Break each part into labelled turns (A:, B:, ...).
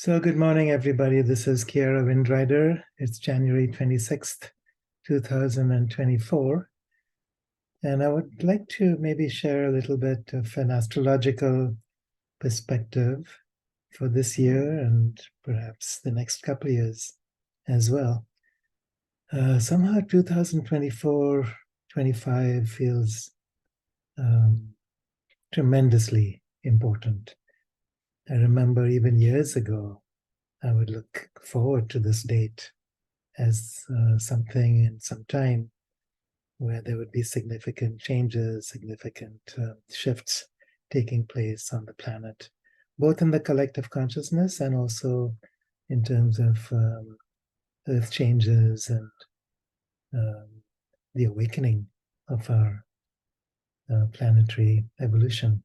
A: So good morning, everybody. This is Kiara Windrider. It's January 26th, 2024. And I would like to maybe share a little bit of an astrological perspective for this year and perhaps the next couple of years as well. Somehow 2024-25 feels tremendously important. I remember even years ago, I would look forward to this date as something in some time where there would be significant changes, significant shifts taking place on the planet, both in the collective consciousness and also in terms of earth changes and the awakening of our planetary evolution.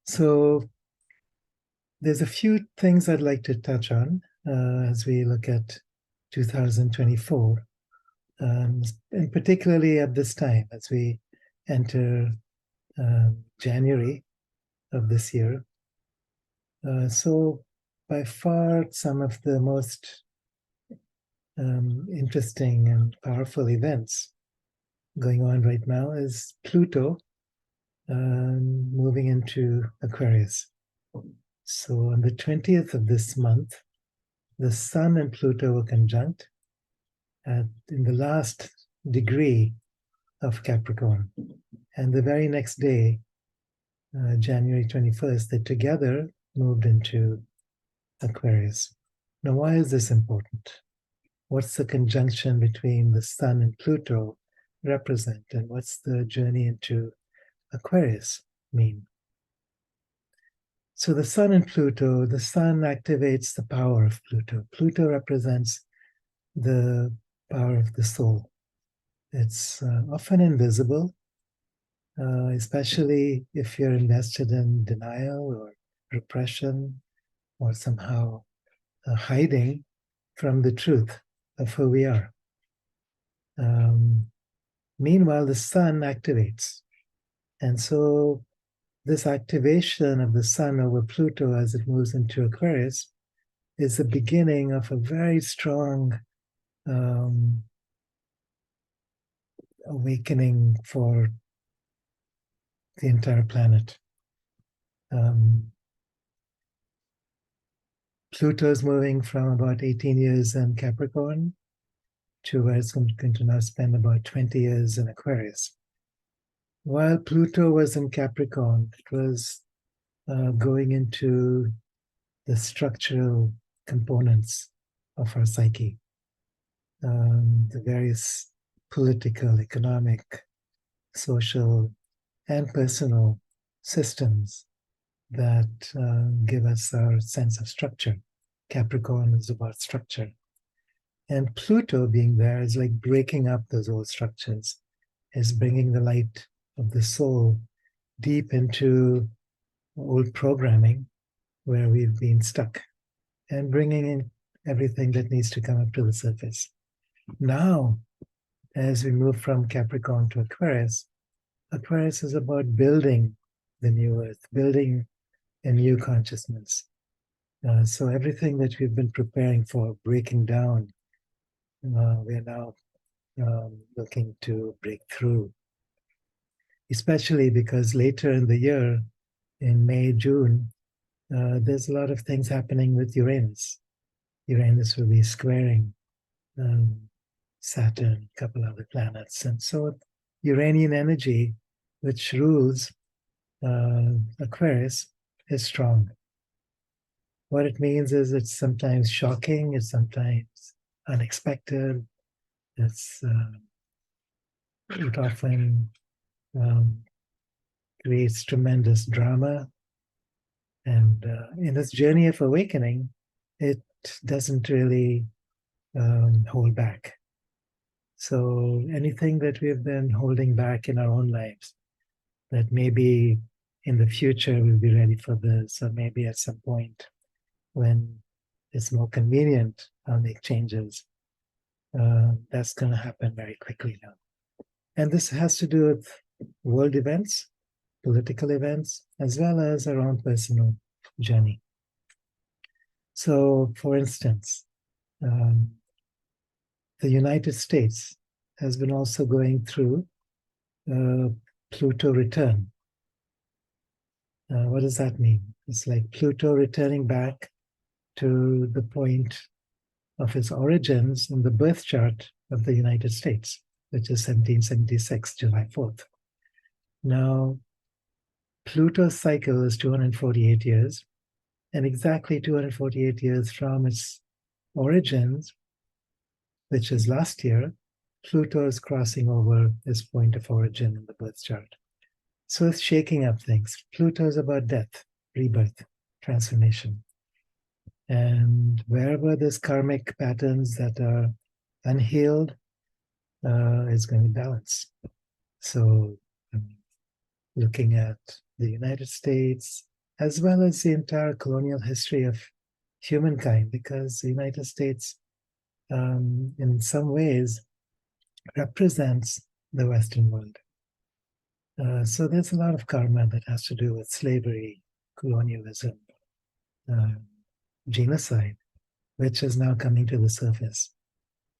A: So there's a few things I'd like to touch on as we look at 2024, and particularly at this time as we enter January of this year. So by far, some of the most interesting and powerful events going on right now is Pluto moving into Aquarius. So on the 20th of this month, the Sun and Pluto were conjunct in the last degree of Capricorn. And the very next day, January 21st, they together moved into Aquarius. Now, why is this important? What's the conjunction between the Sun and Pluto represent? And what's the journey into Aquarius mean? So the Sun and Pluto, the Sun activates the power of Pluto. Pluto represents the power of the soul. It's often invisible, especially if you're invested in denial or repression or somehow hiding from the truth of who we are. Meanwhile, the Sun activates. And so this activation of the Sun over Pluto as it moves into Aquarius is the beginning of a very strong awakening for the entire planet. Pluto is moving from about 18 years in Capricorn to where it's going to now spend about 20 years in Aquarius. While Pluto was in Capricorn, it was going into the structural components of our psyche, the various political, economic, social, and personal systems that give us our sense of structure. Capricorn is about structure. And Pluto being there is like breaking up those old structures, is bringing the light of the soul deep into old programming where we've been stuck and bringing in everything that needs to come up to the surface. Now, as we move from Capricorn to Aquarius, Aquarius is about building the new earth, building a new consciousness. So everything that we've been preparing for, breaking down, we are now looking to break through, especially because later in the year, in May, June, there's a lot of things happening with Uranus. Uranus will be squaring Saturn, a couple other planets. And so Uranian energy, which rules Aquarius, is strong. What it means is it's sometimes shocking, it's sometimes unexpected, it often creates tremendous drama. And in this journey of awakening, it doesn't really hold back. So anything that we've been holding back in our own lives, that maybe in the future we'll be ready for this, or maybe at some point when it's more convenient, I'll make changes. That's going to happen very quickly now. And this has to do with world events, political events, as well as our own personal journey. So, for instance, the United States has been also going through Pluto return. What does that mean? It's like Pluto returning back to the point of its origins in the birth chart of the United States, which is 1776, July 4th. Now, Pluto's cycle is 248 years, and exactly 248 years from its origins, which is last year, Pluto is crossing over its point of origin in the birth chart. So it's shaking up things. Pluto is about death, rebirth, transformation. And wherever there's karmic patterns that are unhealed, it's going to balance. So, looking at the United States, as well as the entire colonial history of humankind, because the United States, in some ways, represents the Western world. So there's a lot of karma that has to do with slavery, colonialism, genocide, which is now coming to the surface.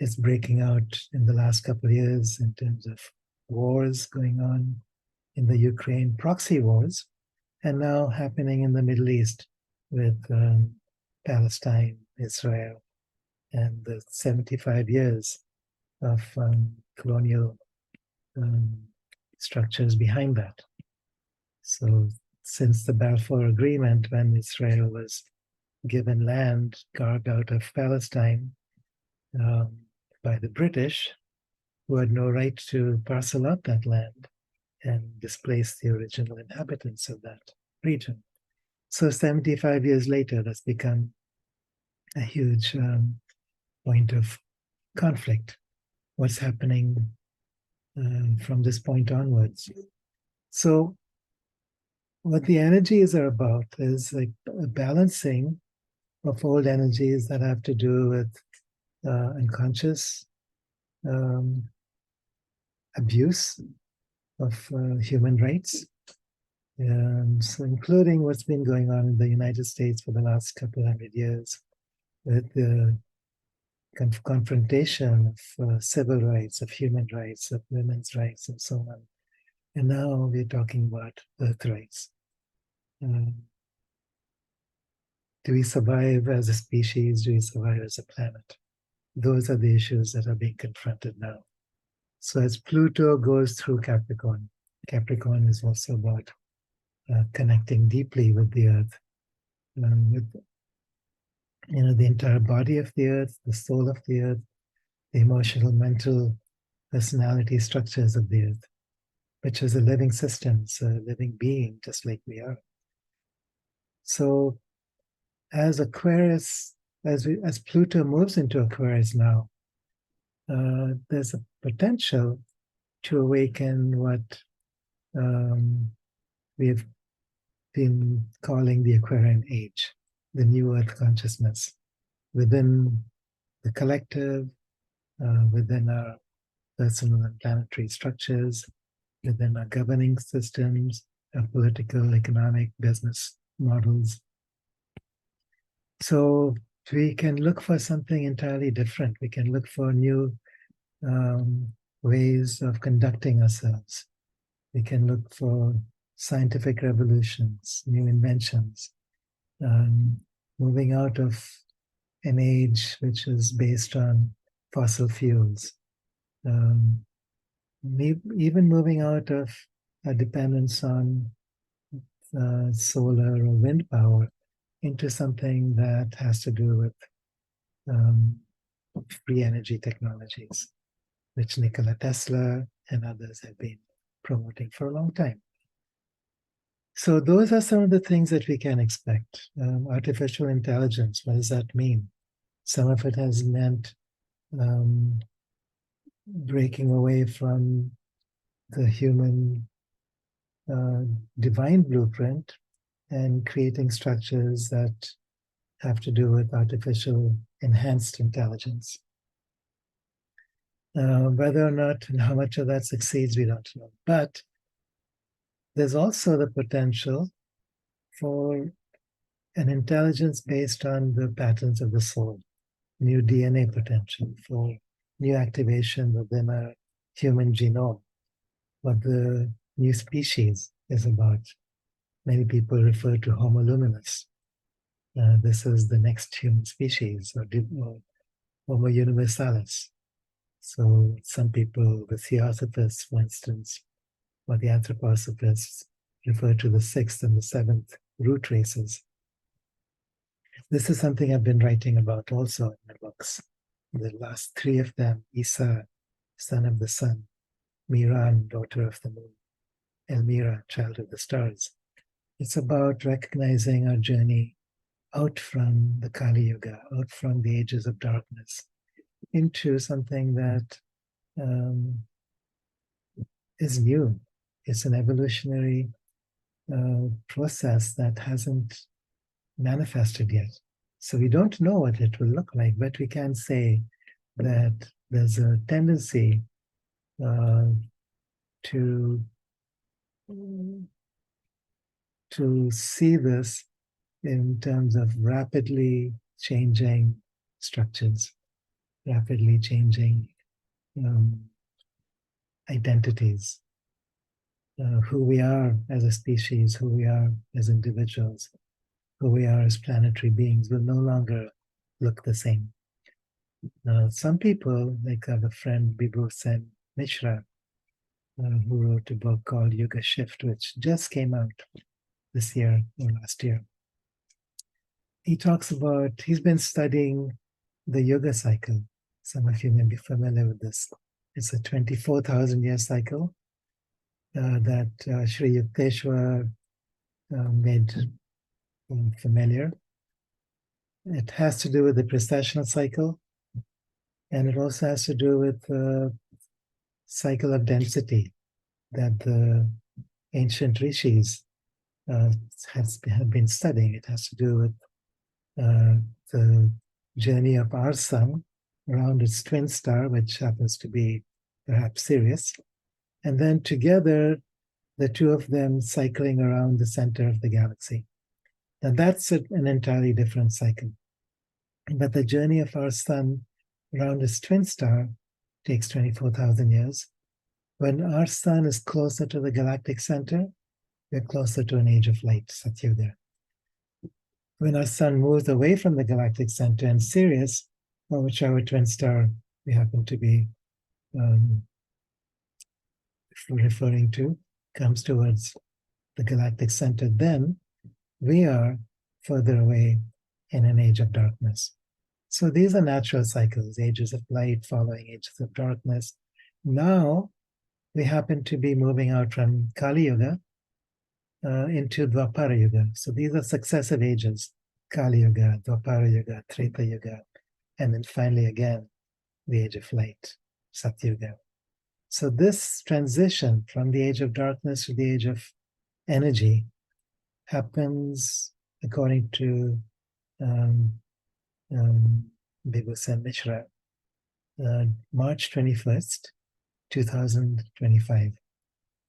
A: It's breaking out in the last couple of years in terms of wars going on in the Ukraine, proxy wars, and now happening in the Middle East with Palestine, Israel, and the 75 years of colonial structures behind that. So, since the Balfour Agreement, when Israel was given land carved out of Palestine by the British, who had no right to parcel out that land and displace the original inhabitants of that region. So 75 years later, that's become a huge point of conflict. What's happening from this point onwards? So what the energies are about is like a balancing of old energies that have to do with unconscious abuse of human rights, and so including what's been going on in the United States for the last couple hundred years with the confrontation of civil rights, of human rights, of women's rights, and so on. And now we're talking about earth rights. Do we survive as a species? Do we survive as a planet? Those are the issues that are being confronted now. So as Pluto goes through Capricorn, Capricorn is also about connecting deeply with the earth, with the entire body of the earth, the soul of the earth, the emotional, mental, personality structures of the earth, which is a living system, it's a living being, just like we are. So as Aquarius, as Pluto moves into Aquarius now, there's a potential to awaken what we've been calling the Aquarian age, the new earth consciousness within the collective, within our personal and planetary structures, within our governing systems, our political, economic, business models. So we can look for something entirely different. We can look for new ways of conducting ourselves. We can look for scientific revolutions, new inventions, moving out of an age which is based on fossil fuels, even moving out of a dependence on solar or wind power into something that has to do with free energy technologies, which Nikola Tesla and others have been promoting for a long time. So those are some of the things that we can expect. Artificial intelligence, what does that mean? Some of it has meant breaking away from the human divine blueprint and creating structures that have to do with artificial enhanced intelligence. Whether or not and how much of that succeeds, we don't know. But there's also the potential for an intelligence based on the patterns of the soul, new DNA potential for new activation within a human genome, what the new species is about. Many people refer to Homo luminous. This is the next human species, or Homo universalis. So some people, the theosophists, for instance, or the anthroposophists, refer to the sixth and the seventh root races. This is something I've been writing about also in my books. The last three of them, Isa, son of the sun, Miran, daughter of the moon, Elmira, child of the stars. It's about recognizing our journey out from the Kali Yuga, out from the ages of darkness, into something that is new. It's an evolutionary process that hasn't manifested yet. So we don't know what it will look like, but we can say that there's a tendency to see this in terms of rapidly changing structures, rapidly changing identities, who we are as a species, who we are as individuals, who we are as planetary beings will no longer look the same. Some people, like I have a friend, Bibhu Sen Mishra, who wrote a book called Yuga Shift, which just came out this year or last year. He talks about, he's been studying the Yuga cycle. Some of you may be familiar with this. It's a 24,000 year cycle that Sri Yukteswar made familiar. It has to do with the precessional cycle, and it also has to do with the cycle of density that the ancient rishis have been studying. It has to do with the journey of our sun around its twin star, which happens to be perhaps Sirius, and then together the two of them cycling around the center of the galaxy. Now that's an entirely different cycle. But the journey of our sun around its twin star takes 24,000 years. When our sun is closer to the galactic center, we're closer to an age of light, Satyuga. When our sun moves away from the galactic center and Sirius, or whichever twin star we happen to be referring to, comes towards the galactic center, then we are further away in an age of darkness. So these are natural cycles, ages of light following ages of darkness. Now we happen to be moving out from Kali Yuga into Dwapara Yuga. So these are successive ages, Kali Yuga, Dwapara Yuga, Treta Yuga, and then finally again, the age of light, Satyuga. So this transition from the age of darkness to the age of energy happens according to Bibhu Sen Mishra, March 21st, 2025,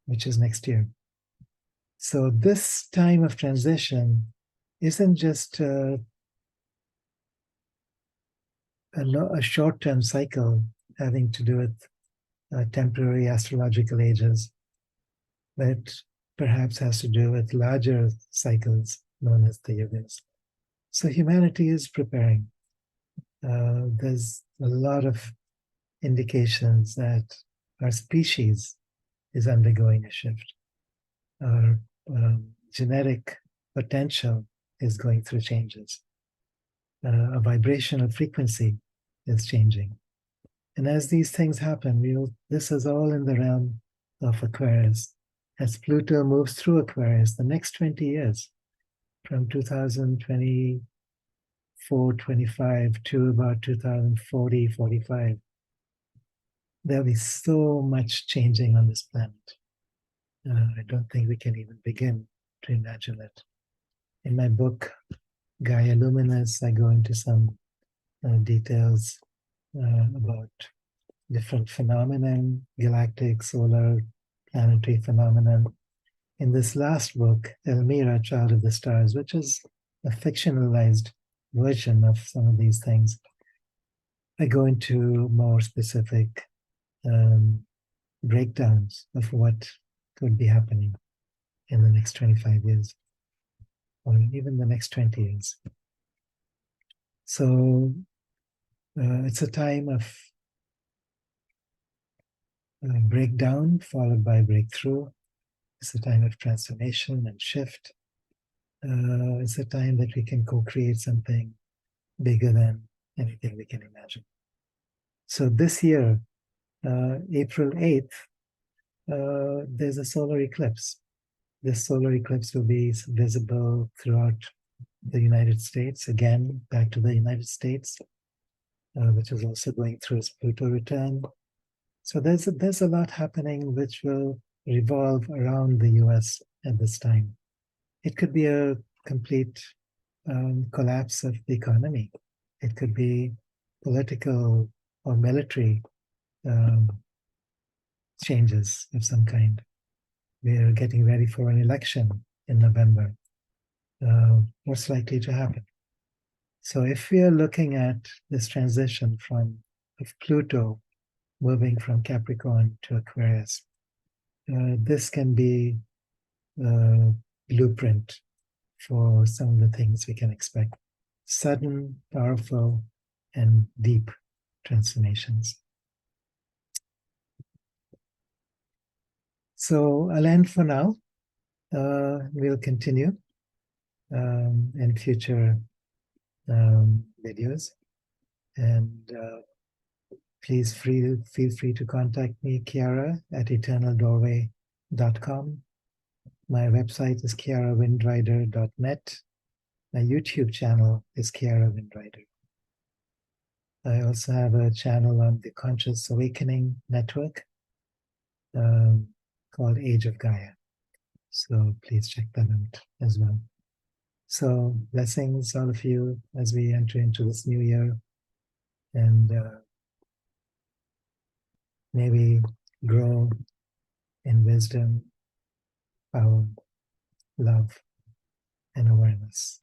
A: which is next year. So this time of transition isn't just a short-term cycle having to do with temporary astrological ages, but perhaps has to do with larger cycles known as the yugas. So humanity is preparing. There's a lot of indications that our species is undergoing a shift. Our genetic potential is going through changes. Our vibrational frequency is changing. And as these things happen, this is all in the realm of Aquarius. As Pluto moves through Aquarius, the next 20 years, from 2024, 25 to about 2040, 45, there'll be so much changing on this planet. I don't think we can even begin to imagine it. In my book, Gaia Luminous, I go into some details about different phenomenon, galactic, solar, planetary phenomenon. In this last book, Elmira, Child of the Stars, which is a fictionalized version of some of these things. I go into more specific breakdowns of what could be happening in the next 25 years or even the next 20 years. So it's a time of breakdown followed by breakthrough. It's a time of transformation and shift. It's a time that we can co-create something bigger than anything we can imagine. So this year, April 8th, there's a solar eclipse. This solar eclipse will be visible throughout the United States, again, back to the United States, which is also going through its Pluto return. So there's a lot happening which will revolve around the US at this time. It could be a complete collapse of the economy. It could be political or military changes of some kind. We're getting ready for an election in November. What's likely to happen? So if we are looking at this transition of Pluto moving from Capricorn to Aquarius, this can be a blueprint for some of the things we can expect. Sudden, powerful, and deep transformations. So I'll end for now. We'll continue in future videos. And please feel free to contact me, Kiara, at eternaldoorway.com. My website is kiarawindrider.net. My YouTube channel is Kiara Windrider. I also have a channel on the Conscious Awakening Network called Age of Gaia. So please check that out as well. So blessings, all of you, as we enter into this new year. And may we grow in wisdom, power, love, and awareness.